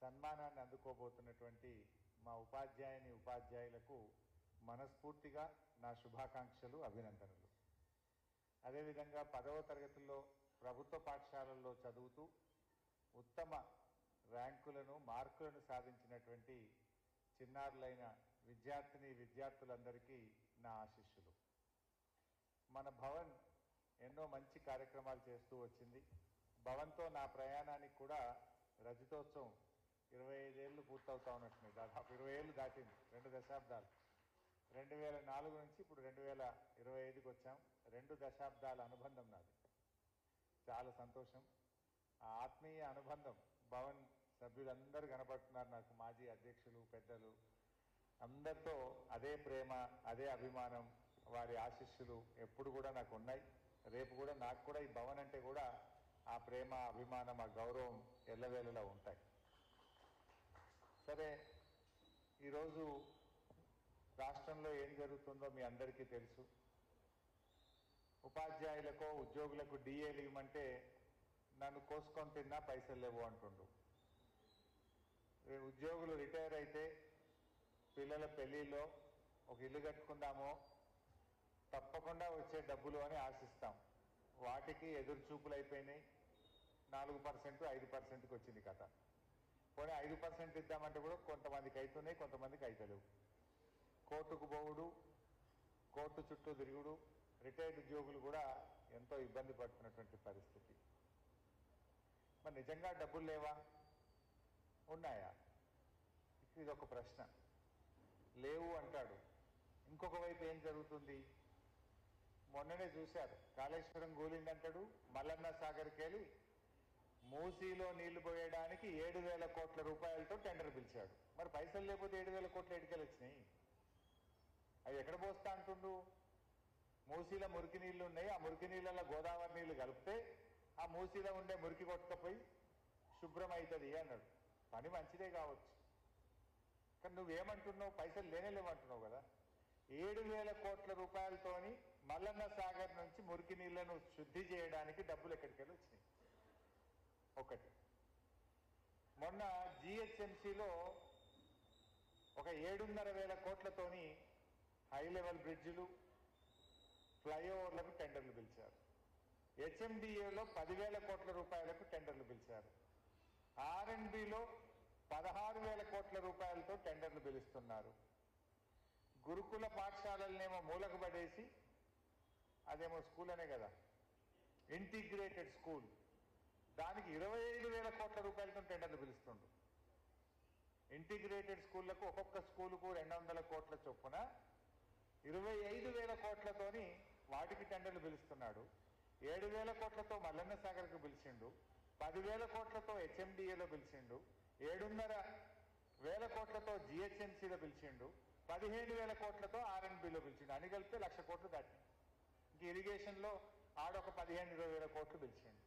సన్మానాన్ని అందుకోబోతున్నటువంటి మా ఉపాధ్యాయులకు మనస్ఫూర్తిగా నా శుభాకాంక్షలు, అభినందనలు. అదేవిధంగా 10వ తరగతుల్లో ప్రభుత్వ పాఠశాలల్లో చదువుతూ ఉత్తమ ర్యాంకులను, మార్కులను సాధించినటువంటి చిన్నారులైన విద్యార్థులందరికీ నా ఆశీస్సులు. మన భవన్ ఎన్నో మంచి కార్యక్రమాలు చేస్తూ వచ్చింది. భవన్తో నా ప్రయాణానికి కూడా రజతోత్సవం 25 ఏళ్ళు పూర్తవుతా ఉన్నట్టున్నాయి. దాదాపు 20 ఏళ్ళు దాటింది, 2 దశాబ్దాలు. 2004 నుంచి ఇప్పుడు 2025కి వచ్చాం. 2 దశాబ్దాల అనుబంధం నాది. చాలా సంతోషం. ఆ ఆత్మీయ అనుబంధం భవన్ సభ్యులందరూ కనపడుతున్నారు నాకు. మాజీ అధ్యక్షులు, పెద్దలు అందరితో అదే ప్రేమ, అదే అభిమానం, వారి ఆశీస్సులు ఎప్పుడు కూడా నాకు ఉన్నాయి. రేపు కూడా నాకు కూడా ఈ భవన్ అంటే కూడా ఆ ప్రేమ, అభిమానం, ఆ గౌరవం ఎల్లవేళలా ఉంటాయి. సరే, ఈరోజు రాష్ట్రంలో ఏం జరుగుతుందో మీ అందరికీ తెలుసు. ఉపాధ్యాయులకో ఉద్యోగులకు డిఏలు ఇవ్వమంటే నన్ను కోసుకొని తిన్నా పైసలు లేవు అంటుండు. ఉద్యోగులు రిటైర్ అయితే పిల్లల పెళ్లిలో ఒక ఇల్లు కట్టుకుందామో తప్పకుండా వచ్చే డబ్బులు అని ఆశిస్తాం. వాటికి ఎదురు చూపులు అయిపోయినాయి. 4%, 5%కి వచ్చింది కథ. పోనీ 5% ఇద్దామంటే కూడా కొంతమందికి అవుతున్నాయి, కొంతమందికి అవుతలేవు. కోర్టుకు పోవుడు, కోర్టు చుట్టూ తిరుగుడు, రిటైర్డ్ ఉద్యోగులు కూడా ఎంతో ఇబ్బంది పడుతున్నటువంటి పరిస్థితి. మరి నిజంగా డబ్బులు లేవా, ఉన్నాయా? ఇది ఒక ప్రశ్న. లేవు అంటాడు. ఇంకొక వైపు ఏం జరుగుతుంది? మొన్ననే చూశారు, కాళేశ్వరం గూలిందంటాడు. మల్లన్న సాగర్కి వెళ్ళి మూసీలో నీళ్లు పోయడానికి 7,000 కోట్ల రూపాయలతో టెండర్ పిలిచాడు. మరి పైసలు లేకపోతే 7,000 కోట్ల ఎడికలు వచ్చినాయి. అవి ఎక్కడ పోస్తా అంటుండు? మూసీలో మురికి నీళ్లు ఉన్నాయి, ఆ మురికి నీళ్ళలో గోదావరి నీళ్లు కలిపితే ఆ మూసీలో ఉండే మురికి కొట్టుకపోయి శుభ్రం అవుతుంది అన్నాడు. పని మంచిదే కావచ్చు, కానీ నువ్వేమంటున్నావు? పైసలు లేనేలేమంటున్నావు కదా. 7,000 కోట్ల రూపాయలతోని మల్లన్న సాగర్ నుంచి మురికి నీళ్లను శుద్ధి చేయడానికి డబ్బులు ఎక్కడికెళ్ళి వచ్చినాయి? ఒకటి. మొన్న జిహెచ్ఎంసీలో ఒక 7,500 కోట్లతోని హై లెవెల్ బ్రిడ్జిలు, ఫ్లైఓవర్లకు టెండర్లు పిలిచారు. హెచ్ఎండిఏలో 10,000 కోట్ల రూపాయలకు టెండర్లు పిలిచారు. ఆర్ఎండ్బిలో 16,000 కోట్ల రూపాయలతో టెండర్లు పిలుస్తున్నారు. గురుకుల పాఠశాలలనేమో మూలకు పడేసి, అదేమో స్కూల్ అనే కదా, ఇంటిగ్రేటెడ్ స్కూల్, దానికి 25,000 కోట్ల రూపాయలతో టెండర్లు పిలుస్తుండ్రు. ఇంటిగ్రేటెడ్ స్కూళ్లకు ఒక్కొక్క స్కూలుకు 200 కోట్ల చొప్పున 25,000 కోట్లతోని వాటికి టెండర్లు పిలుస్తున్నాడు. 7,000 కోట్లతో మల్లన్న సాగర్కు పిలిచిండు, 10,000 కోట్లతో హెచ్ఎండిఏలో పిలిచిండు, 7,500 కోట్లతో జిహెచ్ఎంసీలో పిలిచిండు, 15,000 కోట్లతో ఆర్ఎండ్బిలో పిలిచిండు. అని కలిపితే 1,00,000 కోట్లు దాటి. ఇంక ఇరిగేషన్లో ఆడొక 15,000-20,000 కోట్లు పిలిచిండు.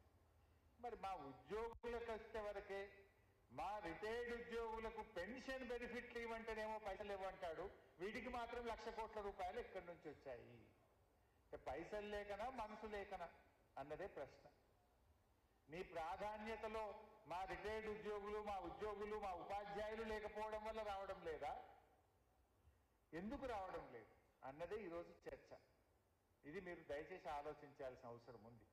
మరి మా ఉద్యోగులకు వస్తే వరకే, మా రిటైర్డ్ ఉద్యోగులకు పెన్షన్ బెనిఫిట్లు ఇవ్వంటేనేమో పైసలు ఇవ్వంటాడు. వీటికి మాత్రం 1,00,000 కోట్ల రూపాయలు ఎక్కడి నుంచి వచ్చాయి? పైసలు లేకనా, మనసు లేకనా అన్నదే ప్రశ్న. నీ ప్రాధాన్యతలో మా రిటైర్డ్ ఉద్యోగులు, మా ఉపాధ్యాయులు లేకపోవడం వల్ల రావడం లేదా? ఎందుకు రావడం లేదు అన్నదే ఈరోజు చర్చ. ఇది మీరు దయచేసి ఆలోచించాల్సిన అవసరం ఉంది.